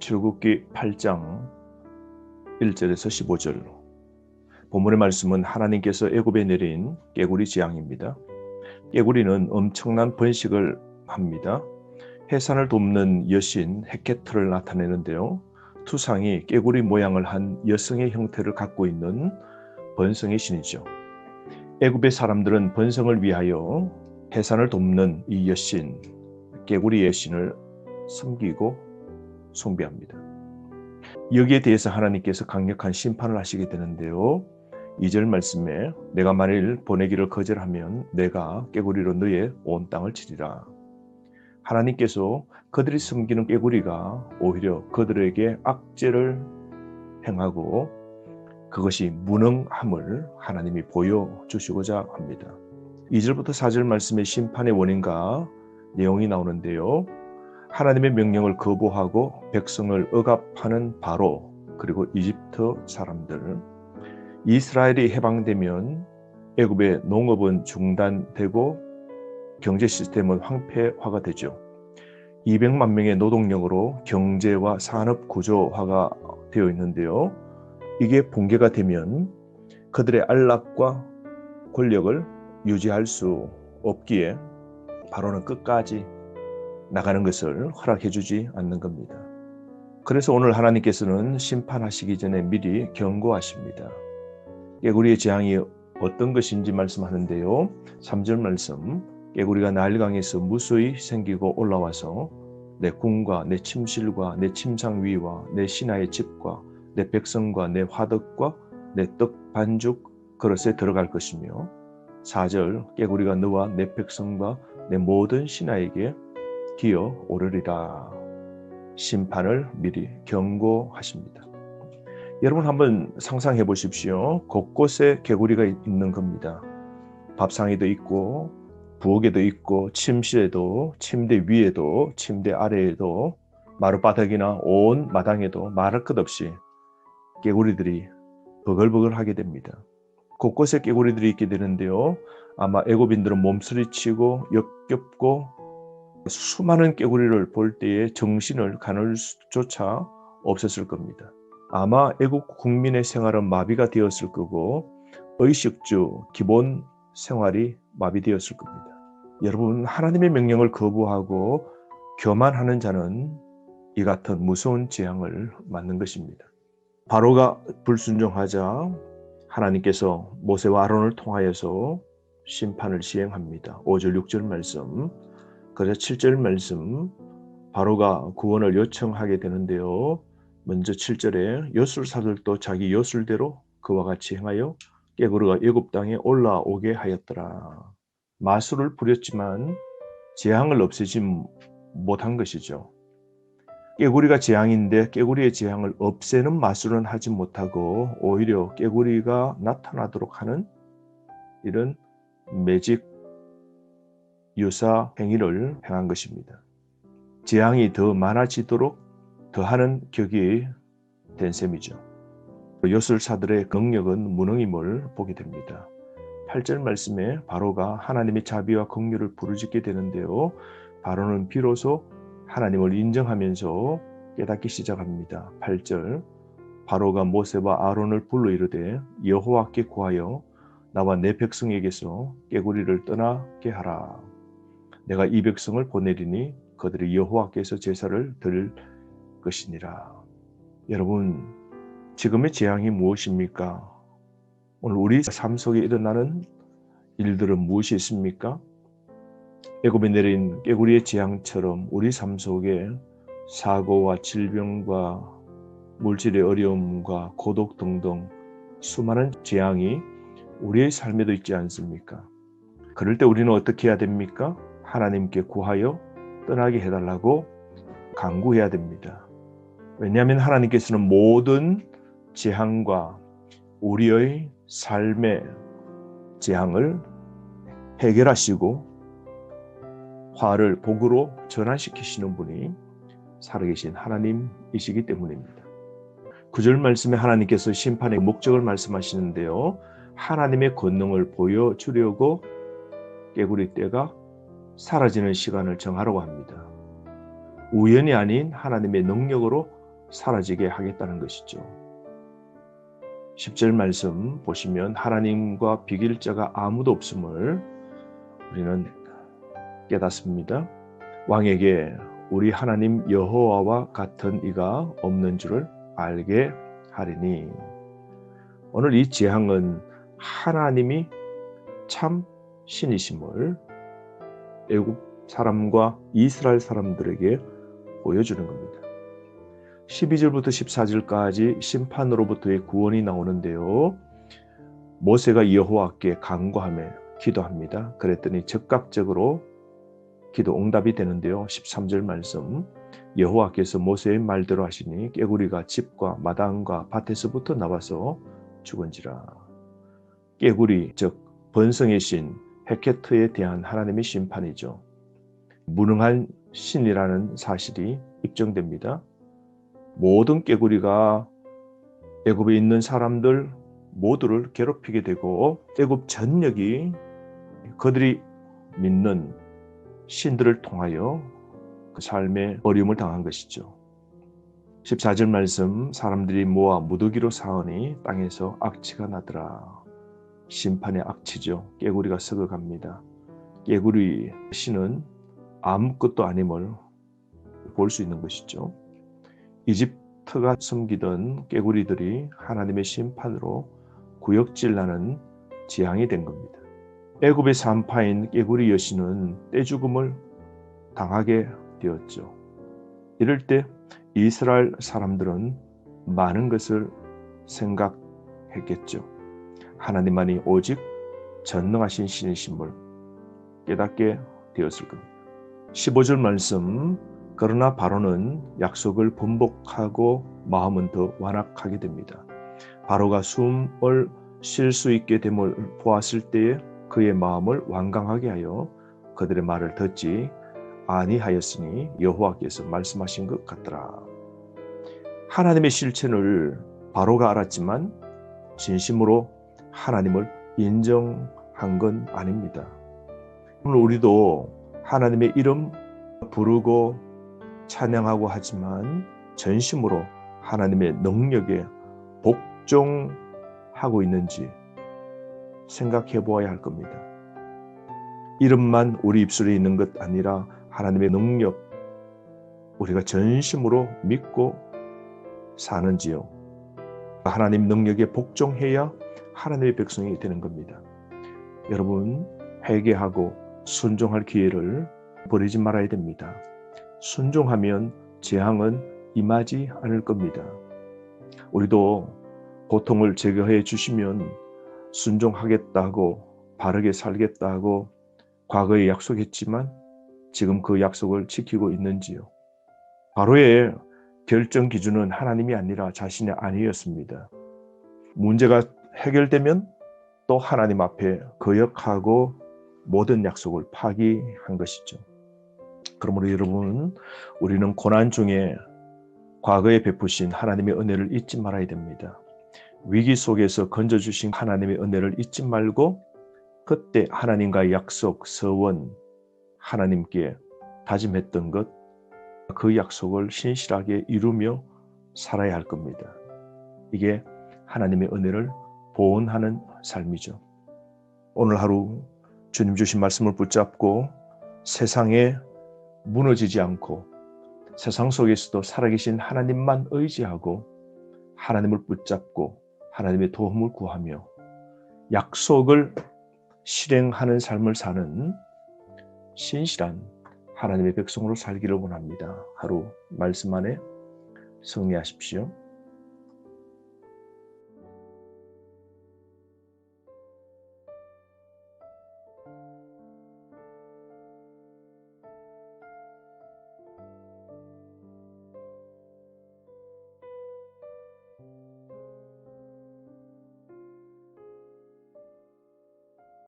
출애굽기 8장 1절에서 15절. 본문의 말씀은 하나님께서 애굽에 내린 깨구리 재앙입니다. 깨구리는 엄청난 번식을 합니다. 해산을 돕는 여신 헤케트를 나타내는데요. 투상이 깨구리 모양을 한 여성의 형태를 갖고 있는 번성의 신이죠. 애굽의 사람들은 번성을 위하여 해산을 돕는 이 여신, 깨구리 여신을 섬기고 숭배합니다. 여기에 대해서 하나님께서 강력한 심판을 하시게 되는데요. 2절 말씀에 내가 만일 보내기를 거절하면 내가 깨구리로 너의 온 땅을 치리라. 하나님께서 그들이 섬기는 깨구리가 오히려 그들에게 악죄를 행하고 그것이 무능함을 하나님이 보여주시고자 합니다. 2절부터 4절 말씀에 심판의 원인과 내용이 나오는데요. 하나님의 명령을 거부하고 백성을 억압하는 바로, 그리고 이집트 사람들. 이스라엘이 해방되면 애굽의 농업은 중단되고 경제 시스템은 황폐화가 되죠. 200만 명의 노동력으로 경제와 산업 구조화가 되어 있는데요. 이게 붕괴가 되면 그들의 안락과 권력을 유지할 수 없기에 바로는 끝까지 나가는 것을 허락해 주지 않는 겁니다. 그래서 오늘 하나님께서는 심판하시기 전에 미리 경고하십니다. 깨구리의 재앙이 어떤 것인지 말씀하는데요. 3절 말씀, 깨구리가 나일강에서 무수히 생기고 올라와서 내 궁과 내 침실과 내 침상 위와 내 신하의 집과 내 백성과 내 화덕과 내 떡 반죽 그릇에 들어갈 것이며, 4절, 깨구리가 너와 내 백성과 내 모든 신하에게 기어 오르리라. 심판을 미리 경고하십니다. 여러분 한번 상상해 보십시오. 곳곳에 개구리가 있는 겁니다. 밥상에도 있고 부엌에도 있고 침실에도, 침대 위에도, 침대 아래에도, 마룻바닥이나 온 마당에도 말할 것 없이 개구리들이 버글버글하게 됩니다. 곳곳에 개구리들이 있게 되는데요. 아마 애굽인들은 몸서리치고 역겹고 수많은 깨구리를 볼 때에 정신을 가눌 수조차 없었을 겁니다. 아마 애국 국민의 생활은 마비가 되었을 거고 의식주 기본 생활이 마비되었을 겁니다. 여러분, 하나님의 명령을 거부하고 교만하는 자는 이 같은 무서운 재앙을 맞는 것입니다. 바로가 불순종하자 하나님께서 모세와 아론을 통하여서 심판을 시행합니다. 5절 6절 말씀, 그래서 7절 말씀, 바로가 구원을 요청하게 되는데요. 먼저 7절에 요술사들도 자기 요술대로 그와 같이 행하여 깨구리가 애굽 땅에 올라오게 하였더라. 마술을 부렸지만 재앙을 없애지 못한 것이죠. 깨구리가 재앙인데 깨구리의 재앙을 없애는 마술은 하지 못하고 오히려 깨구리가 나타나도록 하는 이런 매직 유사 행위를 행한 것입니다. 재앙이 더 많아지도록 더하는 격이 된 셈이죠. 요술사들의 능력은 무능임을 보게 됩니다. 8절 말씀에 바로가 하나님의 자비와 긍휼을 부르짖게 되는데요. 바로는 비로소 하나님을 인정하면서 깨닫기 시작합니다. 8절, 바로가 모세와 아론을 불러 이르되 여호와께 구하여 나와 내 백성에게서 깨구리를 떠나게 하라. 내가 이 백성을 보내리니 그들이 여호와께서 제사를 드릴 것이니라. 여러분, 지금의 재앙이 무엇입니까? 오늘 우리 삶 속에 일어나는 일들은 무엇이 있습니까? 애굽에 내린 깨구리의 재앙처럼 우리 삶 속에 사고와 질병과 물질의 어려움과 고독 등등 수많은 재앙이 우리의 삶에도 있지 않습니까? 그럴 때 우리는 어떻게 해야 됩니까? 하나님께 구하여 떠나게 해달라고 간구해야 됩니다. 왜냐하면 하나님께서는 모든 재앙과 우리의 삶의 재앙을 해결하시고 화를 복으로 전환시키시는 분이 살아계신 하나님이시기 때문입니다. 9절 말씀에 하나님께서 심판의 목적을 말씀하시는데요. 하나님의 권능을 보여주려고 깨구리 떼가 사라지는 시간을 정하라고 합니다. 우연이 아닌 하나님의 능력으로 사라지게 하겠다는 것이죠. 10절 말씀 보시면 하나님과 비길 자가 아무도 없음을 우리는 깨닫습니다. 왕에게 우리 하나님 여호와와 같은 이가 없는 줄을 알게 하리니. 오늘 이 재앙은 하나님이 참 신이심을 애굽 사람과 이스라엘 사람들에게 보여주는 겁니다. 12절부터 14절까지 심판으로부터의 구원이 나오는데요. 모세가 여호와께 간구하며 기도합니다. 그랬더니 즉각적으로 기도 응답이 되는데요. 13절 말씀, 여호와께서 모세의 말대로 하시니 깨구리가 집과 마당과 밭에서부터 나와서 죽은지라. 깨구리, 즉 번성의 신 헤케트에 대한 하나님의 심판이죠. 무능한 신이라는 사실이 입증됩니다. 모든 깨구리가 애굽에 있는 사람들 모두를 괴롭히게 되고 애굽 전역이 그들이 믿는 신들을 통하여 그 삶에 어려움을 당한 것이죠. 14절 말씀, 사람들이 모아 무더기로 사으니 땅에서 악취가 나더라. 심판의 악취죠. 깨구리가 썩어갑니다. 깨구리 신은 아무것도 아님을 볼 수 있는 것이죠. 이집트가 섬기던 깨구리들이 하나님의 심판으로 구역질나는 재앙이 된 겁니다. 애굽의 산파인 깨구리 여신은 떼죽음을 당하게 되었죠. 이럴 때 이스라엘 사람들은 많은 것을 생각했겠죠. 하나님만이 오직 전능하신 신이심을 깨닫게 되었을 겁니다. 15절 말씀, 그러나 바로는 약속을 번복하고 마음은 더 완악하게 됩니다. 바로가 숨을 쉴 수 있게 됨을 보았을 때에 그의 마음을 완강하게 하여 그들의 말을 듣지 아니하였으니 여호와께서 말씀하신 것 같더라. 하나님의 실체를 바로가 알았지만 진심으로 하나님을 인정한 건 아닙니다. 오늘 우리도 하나님의 이름 부르고 찬양하고 하지만 전심으로 하나님의 능력에 복종하고 있는지 생각해 보아야 할 겁니다. 이름만 우리 입술에 있는 것 아니라 하나님의 능력, 우리가 전심으로 믿고 사는지요. 하나님 능력에 복종해야 하나님의 백성이 되는 겁니다. 여러분, 회개하고 순종할 기회를 버리지 말아야 됩니다. 순종하면 재앙은 임하지 않을 겁니다. 우리도 고통을 제거해 주시면 순종하겠다고 바르게 살겠다고 과거에 약속했지만 지금 그 약속을 지키고 있는지요? 바로의 결정 기준은 하나님이 아니라 자신의 아니었습니다. 문제가 해결되면 또 하나님 앞에 거역하고 모든 약속을 파기한 것이죠. 그러므로 여러분, 우리는 고난 중에 과거에 베푸신 하나님의 은혜를 잊지 말아야 됩니다. 위기 속에서 건져주신 하나님의 은혜를 잊지 말고 그때 하나님과의 약속, 서원, 하나님께 다짐했던 것, 그 약속을 신실하게 이루며 살아야 할 겁니다. 이게 하나님의 은혜를 보온하는 삶이죠. 오늘 하루 주님 주신 말씀을 붙잡고 세상에 무너지지 않고 세상 속에서도 살아계신 하나님만 의지하고 하나님을 붙잡고 하나님의 도움을 구하며 약속을 실행하는 삶을 사는 신실한 하나님의 백성으로 살기를 원합니다. 하루 말씀 안에 승리하십시오.